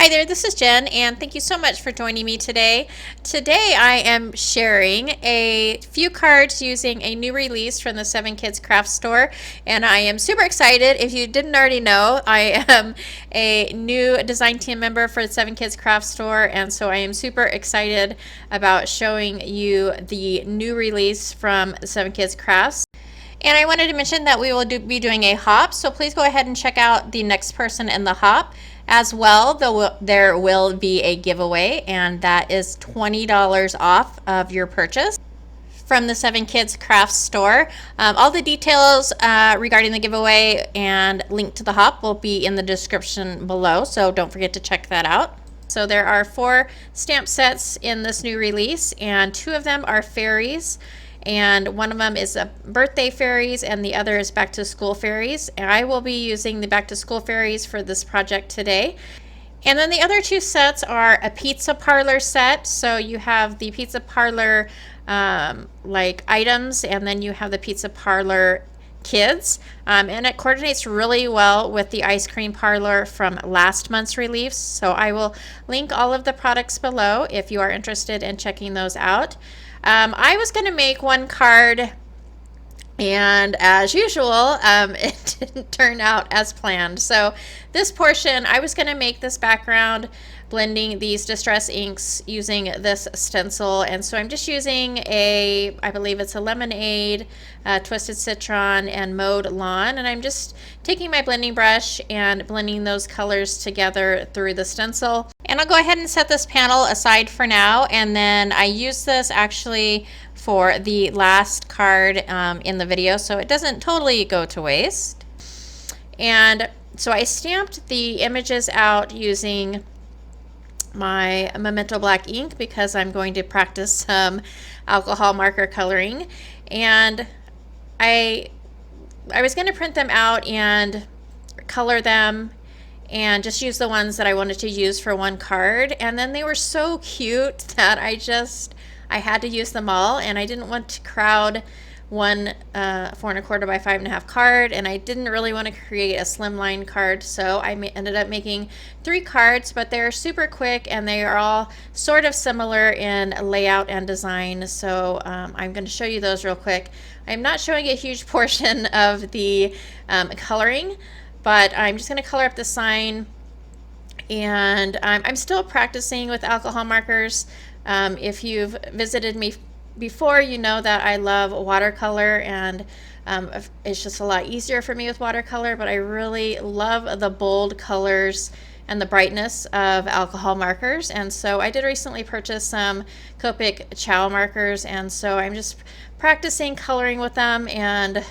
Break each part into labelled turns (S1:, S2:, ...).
S1: Hi there, this is Jen, and thank you so much for joining me today. Today I am sharing a few cards using a new release from the 7Kids Craft Store, and I am super excited. If you didn't already know, I am a new design team member for the 7Kids Craft Store, and so I am super excited about showing you the new release from 7Kids Crafts. And I wanted to mention that we will be doing a hop, so please go ahead and check out the next person in the hop. As well, there will be a giveaway, and that is $20 off of your purchase from the 7Kids Crafts store. All the details regarding the giveaway and link to the hop will be in the description below, so don't forget to check that out. So there are 4 stamp sets in this new release, and 2 of them are fairies. And one of them is a birthday fairies and the other is back to school fairies. And I will be using the back to school fairies for this project today. And then the other 2 sets are a pizza parlor set. So you have the pizza parlor like items, and then you have the pizza parlor kids, and it coordinates really well with the ice cream parlor from last month's release. So I will link all of the products below if you are interested in checking those out. I was going to make one card, and as usual, it didn't turn out as planned. So this portion, I was going to make this background blending these distress inks using this stencil, and so I'm just using I believe it's a lemonade, twisted citron, and mowed lawn, and I'm just taking my blending brush and blending those colors together through the stencil. And I'll go ahead and set this panel aside for now, and then I use this actually for the last card in the video, so it doesn't totally go to waste. And so I stamped the images out using my Memento black ink because I'm going to practice some alcohol marker coloring, and I was going to print them out and color them and just use the ones that I wanted to use for one card, and then they were so cute that I had to use them all, and I didn't want to crowd one 4 1/4 by 5 1/2 card, and I didn't really want to create a slimline card, so I ended up making 3 cards, but they're super quick and they are all sort of similar in layout and design. So I'm going to show you those real quick. I'm not showing a huge portion of the coloring, but I'm just going to color up the sign, and I'm still practicing with alcohol markers. If you've visited me before, you know that I love watercolor, and it's just a lot easier for me with watercolor, but I really love the bold colors and the brightness of alcohol markers. And so I did recently purchase some Copic Chow markers, and so I'm just practicing coloring with them, and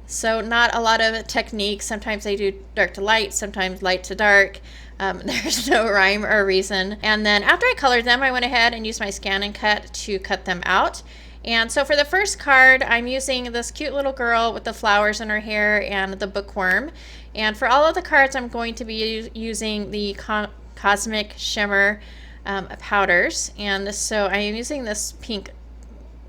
S1: so not a lot of techniques. Sometimes I do dark to light, sometimes light to dark. There's no rhyme or reason. And then after I colored them, I went ahead and used my scan and cut to cut them out. And so for the first card, I'm using this cute little girl with the flowers in her hair and the bookworm. And for all of the cards, I'm going to be using the Cosmic Shimmer powders. And so I am using this pink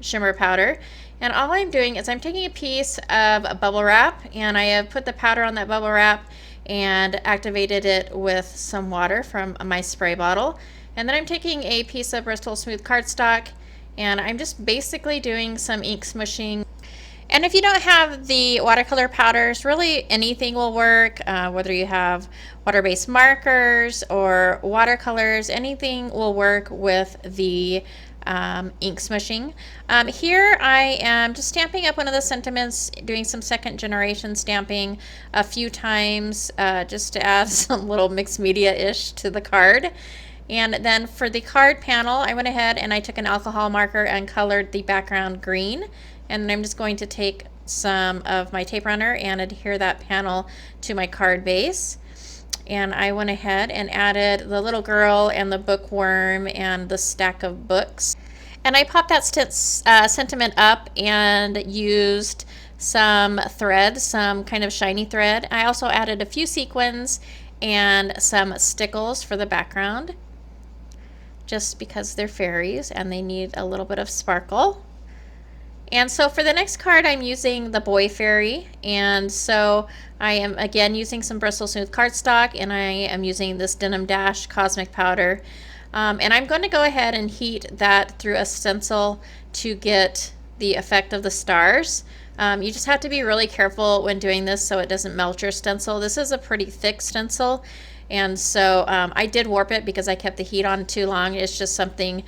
S1: shimmer powder. And all I'm doing is I'm taking a piece of bubble wrap, and I have put the powder on that bubble wrap and activated it with some water from my spray bottle. And then I'm taking a piece of Bristol Smooth cardstock, and I'm just basically doing some ink smushing. And if you don't have the watercolor powders, really anything will work, whether you have water-based markers or watercolors, anything will work with the ink smushing. Here I am just stamping up one of the sentiments, doing some second generation stamping a few times just to add some little mixed media-ish to the card. And then for the card panel, I went ahead and I took an alcohol marker and colored the background green. And I'm just going to take some of my tape runner and adhere that panel to my card base. And I went ahead and added the little girl and the bookworm and the stack of books. And I popped that sentiment up and used some thread, some kind of shiny thread. I also added a few sequins and some stickles for the background, just because they're fairies and they need a little bit of sparkle. And so for the next card, I'm using the Boy Fairy. And so I am again using some Bristol Smooth cardstock, and I am using this Denim Dash Cosmic Powder. And I'm going to go ahead and heat that through a stencil to get the effect of the stars. You just have to be really careful when doing this so it doesn't melt your stencil. This is a pretty thick stencil, and so I did warp it because I kept the heat on too long. It's just something,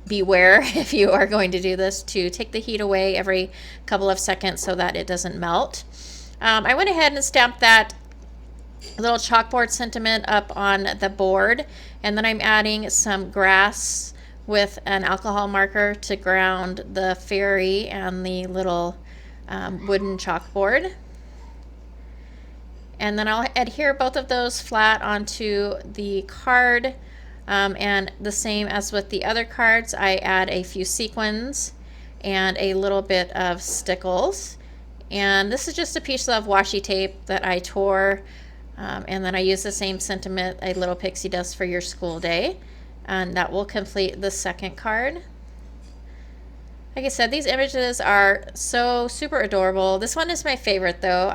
S1: beware if you are going to do this, to take the heat away every couple of seconds so that it doesn't melt. I went ahead and stamped that little chalkboard sentiment up on the board, and then I'm adding some grass with an alcohol marker to ground the fairy and the little wooden chalkboard. And then I'll adhere both of those flat onto the card, and the same as with the other cards, I add a few sequins and a little bit of stickles. And this is just a piece of washi tape that I tore, and then I use the same sentiment, a little pixie dust for your school day, and that will complete the second card. Like I said, these images are so super adorable. This one is my favorite though.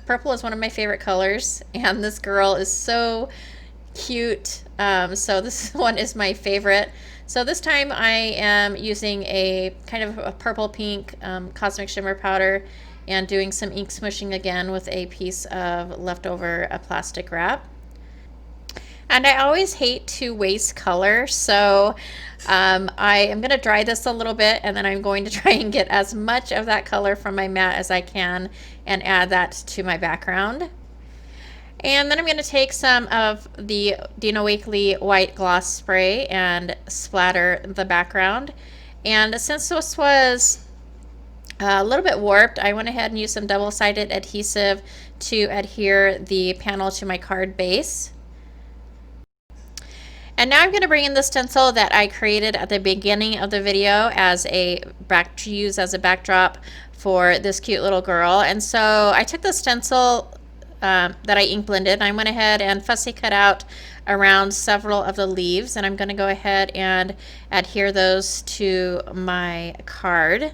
S1: Purple is one of my favorite colors, and this girl is so cute. So this one is my favorite. So this time I am using a kind of a purple pink cosmic shimmer powder and doing some ink smushing again with a piece of leftover plastic wrap. And I always hate to waste color, so I am going to dry this a little bit, and then I'm going to try and get as much of that color from my mat as I can and add that to my background. And then I'm going to take some of the Dino Wakley white gloss spray and splatter the background. And since this was a little bit warped, I went ahead and used some double-sided adhesive to adhere the panel to my card base. And now I'm going to bring in the stencil that I created at the beginning of the video to use as a backdrop for this cute little girl. And so I took the stencil that I ink blended, and I went ahead and fussy cut out around several of the leaves, and I'm going to go ahead and adhere those to my card.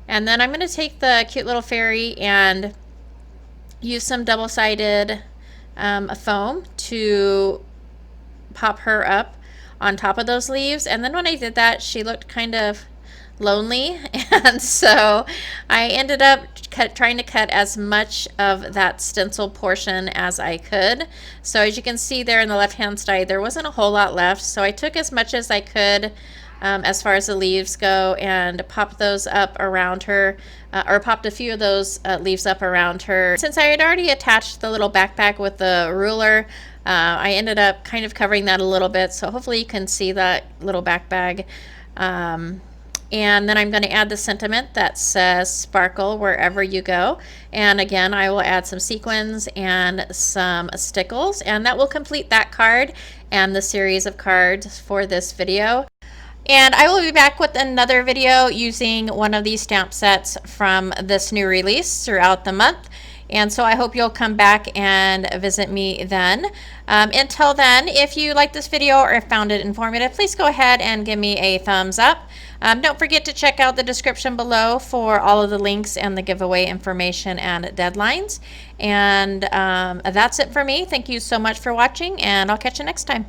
S1: And then I'm going to take the cute little fairy and use some double-sided foam to pop her up on top of those leaves. And then when I did that, she looked kind of lonely, and so I ended up trying to cut as much of that stencil portion as I could. So as you can see there in the left hand side, there wasn't a whole lot left, so I took as much as I could as far as the leaves go, and popped those up around her, or popped a few of those leaves up around her. Since I had already attached the little backpack with the ruler, I ended up kind of covering that a little bit, so hopefully you can see that little back bag. And then I'm going to add the sentiment that says sparkle wherever you go. And again, I will add some sequins and some stickles, and that will complete that card and the series of cards for this video. And I will be back with another video using one of these stamp sets from this new release throughout the month. And so I hope you'll come back and visit me then. Until then, if you liked this video or found it informative, please go ahead and give me a thumbs up. Don't forget to check out the description below for all of the links and the giveaway information and deadlines. And that's it for me. Thank you so much for watching, and I'll catch you next time.